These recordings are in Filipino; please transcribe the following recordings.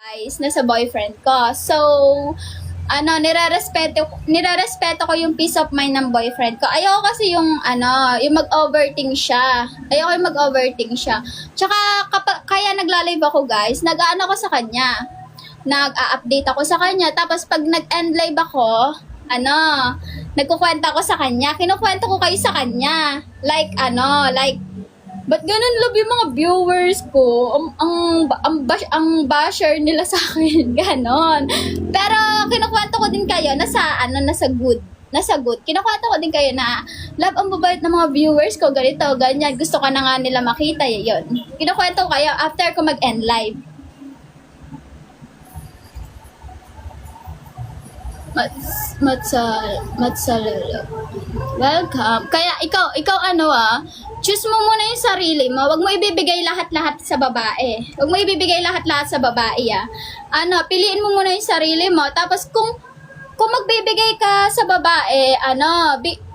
guys na sa boyfriend ko. So, nirerespeto ko yung peace of mind ng boyfriend ko. Ayoko kasi yung mag-overthink siya. Tsaka kaya nagla-live ako guys, nag-aano ko sa kanya. Nag-a-update ako sa kanya. Tapos pag nag-end live ako, nagkukwenta ko sa kanya. Kinukwento ko kayo sa kanya. Like, ba't ganun love yung mga viewers ko? Ang basher nila sa akin, ganon. Pero kinukwento ko din kayo nasa good. Kinukwento ko din kayo na love ang babait ng mga viewers ko, ganito, ganyan. Gusto ka na nga nila makita, yun. Kinukwento ko kayo after ko mag-end live. Matsalalo. Welcome. Kaya ikaw choose mo muna yung sarili mo. Huwag mo ibibigay lahat-lahat sa babae. Piliin mo muna yung sarili mo. Tapos kung magbibigay ka sa babae,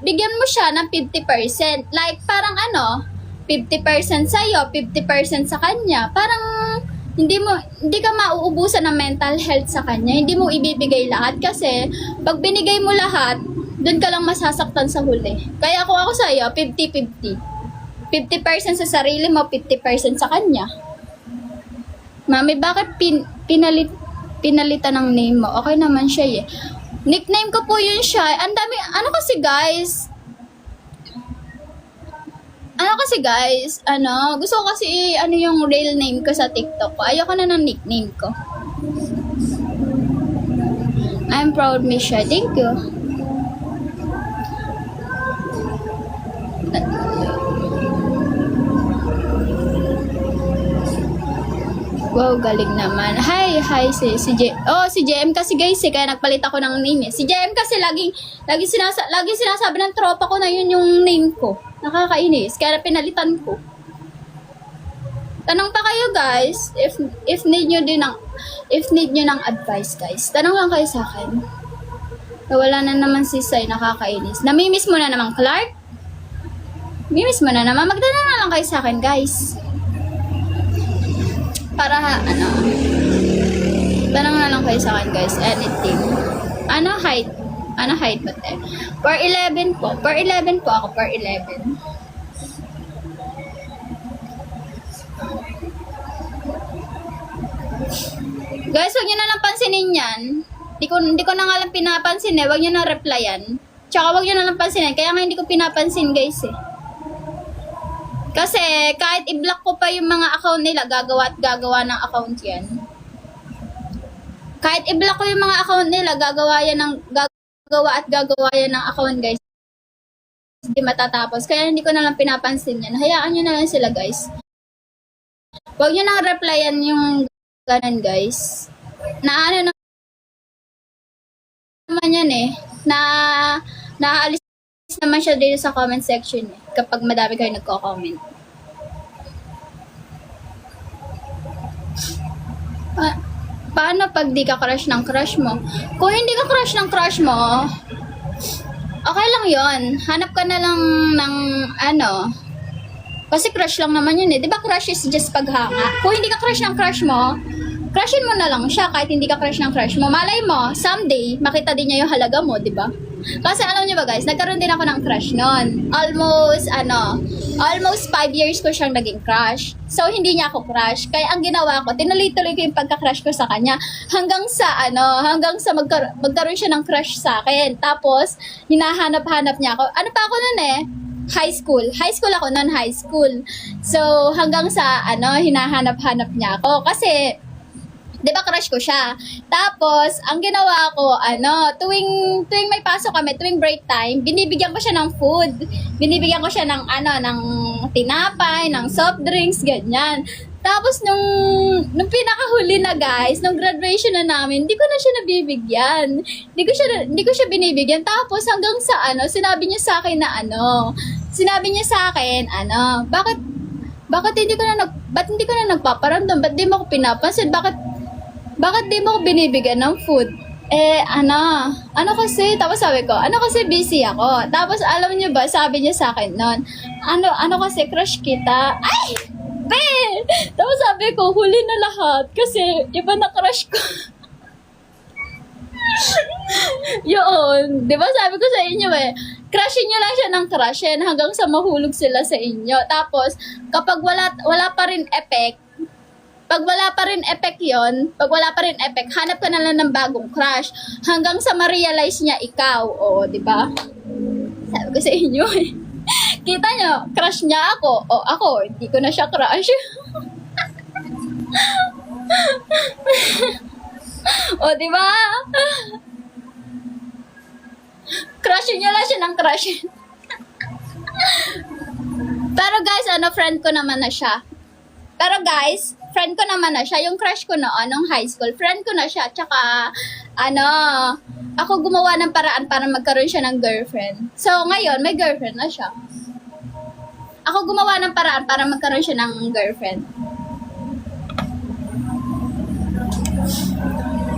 bigyan mo siya ng 50%. Like, parang 50% sa'yo, 50% sa kanya. Parang, hindi ka mauubusan ng mental health sa kanya. Hindi mo ibibigay lahat kasi pag binigay mo lahat, doon ka lang masasaktan sa huli. Kaya kung ako sa'yo, 50-50. 50% sa sarili mo, 50% sa kanya. Mami, bakit pinalitan ng name mo? Okay naman siya eh. Nickname ko po yun siya. Ang dami, gusto ko kasi yung real name ko sa TikTok ko. Ayoko na ng nickname ko. I'm proud, Misha. Thank you. Wow, galing naman. Hi, si JM kasi guys, kaya nagpalit ako ng name eh. Si JM kasi lagi sinasabi ng tropa ko na yun yung name ko. Nakakainis, kaya pinalitan ko. Tanong pa kayo guys, if need nyo ng advice guys, tanong lang kayo sa akin. Nawala na naman si Sai, nakakainis. Namimiss mo na naman Clark? Magtanong na lang kayo sa akin guys. Para tanong na lang kayo sa akin guys, anything. Height ba tayo? Per 11 po ako, per 11. Guys, huwag nyo na lang pansinin yan. Hindi ko na nga lang pinapansin eh. Huwag nyo na replyan. Tsaka huwag nyo na lang pansinin. Kaya nga hindi ko pinapansin guys eh. Kasi kahit i-block ko pa yung mga account nila, gagawa ng account yan. Kahit i-block ko yung mga account nila, gagawa ng account guys. Hindi matatapos. Kaya hindi ko na lang pinapansin yan. Hayaan nyo na lang sila guys. Huwag nyo nang replyan yung ganun guys. Naman yan eh. Naaalis naman siya dito sa comment section eh, kapag madami kayo nagko-comment. Paano pag di ka crush ng crush mo? Kung hindi ka crush ng crush mo, okay lang yon. Hanap ka na lang ng kasi crush lang naman yun eh. Di ba crush is just paghanga? Kung hindi ka crush ng crush mo, crushin mo na lang siya kahit hindi ka crush ng crush mo. Malay mo, someday, makita din niya yung halaga mo, di ba? Kasi alam niyo ba guys, nagkaroon din ako ng crush noon. Almost 5 years ko siyang naging crush. So, hindi niya ako crush. Kaya ang ginawa ko, tinuloy-tuloy ko yung pagka-crush ko sa kanya hanggang sa magkaroon siya ng crush sa akin. Tapos, hinahanap-hanap niya ako. Ano pa ako noon eh? High school ako noon, high school. So, hanggang sa hinahanap-hanap niya ako. Kasi, di ba crush ko siya? Tapos, ang ginawa ko, tuwing may pasok kami, tuwing break time, binibigyan ko siya ng food. Binibigyan ko siya ng tinapay, ng soft drinks, ganyan. Tapos, nung pinakahuli na guys, nung graduation na namin, hindi ko na siya nabibigyan. Hindi ko siya binibigyan. Tapos, hanggang sa sinabi niya sa akin bakit hindi ko na nagpaparamdam? Ba't di mo ako pinapansin? Bakit di mo ko binibigyan ng food? Kasi, tapos sabi ko, kasi busy ako. Tapos alam niyo ba, sabi niya sa akin noon, kasi crush kita. Ay! Be! Tapos sabi ko, huli na lahat. Kasi, iba na crush ko. Yun. Di ba sabi ko sa inyo crushin nyo lang siya ng crushin hanggang sa mahulog sila sa inyo. Tapos, kapag wala pa rin effect, pag wala pa rin effect yon, pag wala pa rin effect, hanap ka na lang ng bagong crush hanggang sa ma-realize niya ikaw. O, di ba? Sabi ko sa inyo Kita nyo, crush niya ako. O, ako, hindi ko na siya crush. O, di ba? Crushin niya lang siya ng crushin. Pero guys, friend ko naman na siya. Pero guys, friend ko naman na siya. Yung crush ko noon, nung high school, friend ko na siya. Tsaka, ako gumawa ng paraan para magkaroon siya ng girlfriend. So, ngayon, may girlfriend na siya. Ako gumawa ng paraan para magkaroon siya ng girlfriend.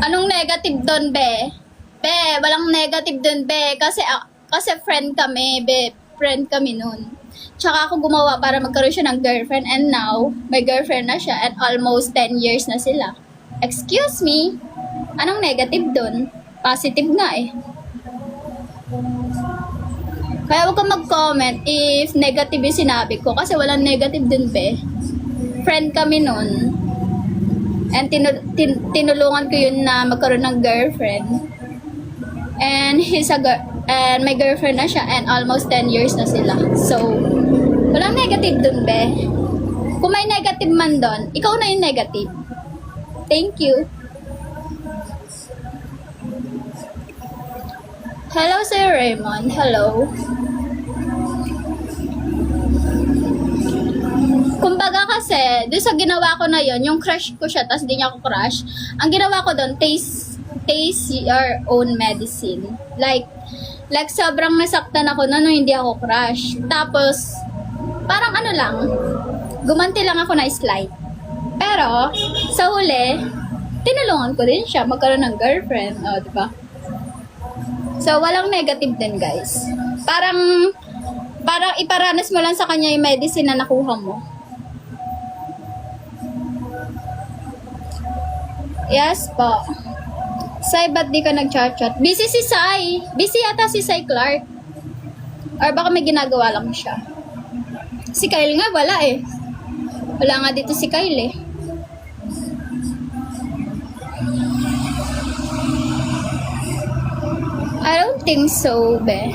Anong negative doon, be? Be, walang negative doon, be. Kasi friend kami, be. Friend kami noon. Tsaka ako gumawa para magkaroon siya ng girlfriend, and now, may girlfriend na siya, and almost 10 years na sila. Excuse me? Anong negative dun? Positive nga eh. Kaya huwag kang mag-comment if negative yung sinabi ko, kasi walang negative dun, be. Friend kami nun. And tinulungan ko yun na magkaroon ng girlfriend. And and may girlfriend na siya, and almost 10 years na sila. So, walang negative dun, be. Kung may negative man dun, ikaw na yung negative. Thank you. Hello, Sir Raymond. Hello. Kumbaga kasi, doon sa ginawa ko na yon, yung crush ko siya, tapos di niya ako crush, ang ginawa ko doon, taste your own medicine. Like sobrang nasaktan ako na nung hindi ako crush. Tapos, parang gumanti lang ako na slight. Pero, sa huli, tinulungan ko din siya magkaroon ng girlfriend. O, diba? So, walang negative din, guys. Parang iparanas mo lang sa kanya yung medicine na nakuha mo. Yes po. Sai, ba't di ka nag-chat-chat? Busy si Sai. Busy yata si Sai Clark. Or baka may ginagawa lang siya. Si Kyle nga, wala eh. Wala nga dito si Kyle eh. I don't think so, be.